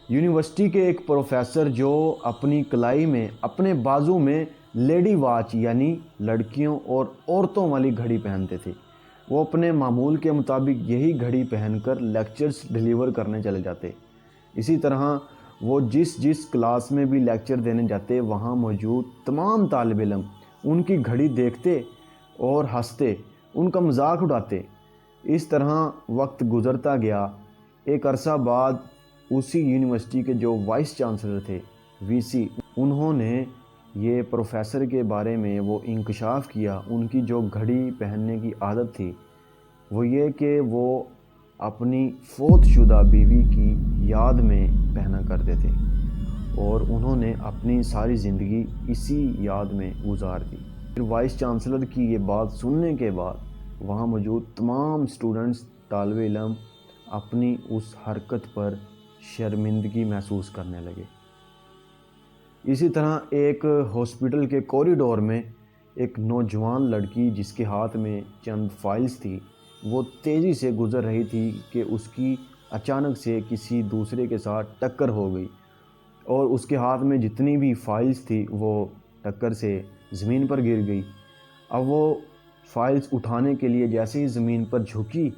University کے ایک professor جو اپنی کلائی میں اپنے بازو میں لیڈی واچ یعنی لڑکیوں اور عورتوں والی گھڑی پہنتے تھے، وہ اپنے معمول کے مطابق یہی گھڑی پہن کر لیکچرز ڈیلیور کرنے چلے جاتے۔ اسی طرح وہ جس کلاس میں بھی لیکچر دینے جاتے وہاں موجود تمام طالب علم ان کی گھڑی دیکھتے اور ہنستے، ان کا مذاق اڑاتے۔ اس طرح وقت گزرتا گیا۔ ایک عرصہ بعد اسی یونیورسٹی کے جو وائس چانسلر تھے، وی سی، انہوں نے یہ پروفیسر کے بارے میں وہ انکشاف کیا۔ ان کی جو گھڑی پہننے کی عادت تھی وہ یہ کہ وہ اپنی فوت شدہ بیوی کی یاد میں پہنا کرتے تھے، اور انہوں نے اپنی ساری زندگی اسی یاد میں گزار دی۔ پھر وائس چانسلر کی یہ بات سننے کے بعد وہاں موجود تمام سٹوڈنٹس، طالب علم اپنی اس حرکت پر شرمندگی محسوس کرنے لگے۔ اسی طرح ایک ہاسپٹل کے کوریڈور میں ایک نوجوان لڑکی جس کے ہاتھ میں چند فائلز تھی، وہ تیزی سے گزر رہی تھی کہ اس کی اچانک سے کسی دوسرے کے ساتھ ٹکر ہو گئی، اور اس کے ہاتھ میں جتنی بھی فائلز تھی وہ ٹکر سے زمین پر گر گئی۔ اب وہ فائلز اٹھانے کے لیے جیسے ہی زمین پر جھکی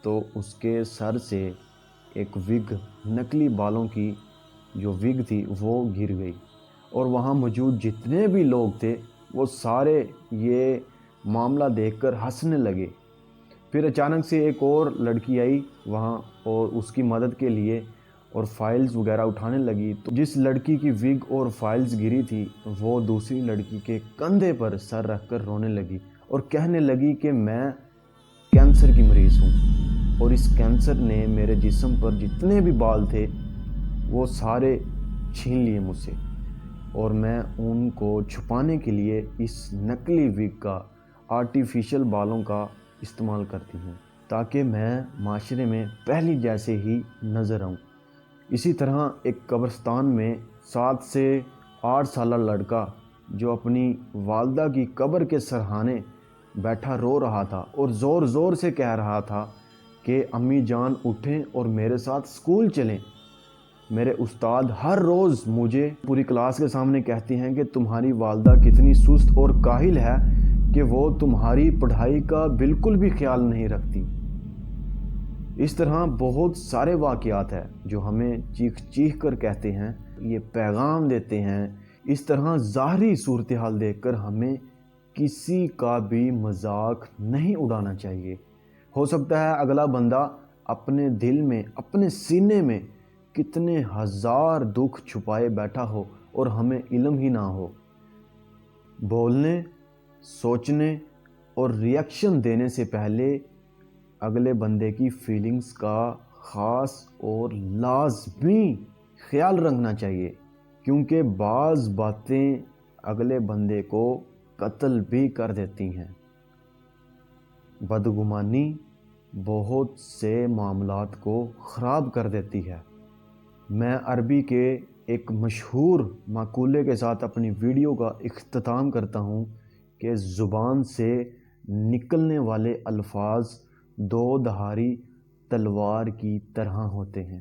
تو اس کے سر سے ایک وگ، نکلی بالوں کی جو وگ تھی وہ گر گئی، اور وہاں موجود جتنے بھی لوگ تھے وہ سارے یہ معاملہ دیکھ کر ہنسنے لگے۔ پھر اچانک سے ایک اور لڑکی آئی وہاں اور اس کی مدد کے لیے اور فائلز وغیرہ اٹھانے لگی، تو جس لڑکی کی وگ اور فائلز گری تھی وہ دوسری لڑکی کے کندھے پر سر رکھ کر رونے لگی اور کہنے لگی کہ میں کینسر کی مریض ہوں، اور اس کینسر نے میرے جسم پر جتنے بھی بال تھے وہ سارے چھین لیے مجھ سے، اور میں ان کو چھپانے کے لیے اس نکلی وگ کا، آرٹیفیشل بالوں کا استعمال کرتی ہوں تاکہ میں معاشرے میں پہلی جیسے ہی نظر آؤں۔ اسی طرح ایک قبرستان میں 7 سے 8 سالہ لڑکا جو اپنی والدہ کی قبر کے سرہانے بیٹھا رو رہا تھا اور زور زور سے کہہ رہا تھا کہ امی جان اٹھیں اور میرے ساتھ اسکول چلیں۔ میرے استاد ہر روز مجھے پوری کلاس کے سامنے کہتی ہیں کہ تمہاری والدہ کتنی سست اور کاہل ہے کہ وہ تمہاری پڑھائی کا بالکل بھی خیال نہیں رکھتی۔ اس طرح بہت سارے واقعات ہیں جو ہمیں چیخ چیخ کر کہتے ہیں، یہ پیغام دیتے ہیں۔ اس طرح ظاہری صورتحال دیکھ کر ہمیں کسی کا بھی مذاق نہیں اڑانا چاہیے۔ ہو سکتا ہے اگلا بندہ اپنے دل میں، اپنے سینے میں کتنے ہزار دکھ چھپائے بیٹھا ہو اور ہمیں علم ہی نہ ہو۔ بولنے، سوچنے اور ریاکشن دینے سے پہلے اگلے بندے کی فیلنگز کا خاص اور لازمی خیال رکھنا چاہیے، کیونکہ بعض باتیں اگلے بندے کو قتل بھی کر دیتی ہیں۔ بدگمانی بہت سے معاملات کو خراب کر دیتی ہے۔ میں عربی کے ایک مشہور مقولے کے ساتھ اپنی ویڈیو کا اختتام کرتا ہوں کہ زبان سے نکلنے والے الفاظ دو دھاری تلوار کی طرح ہوتے ہیں۔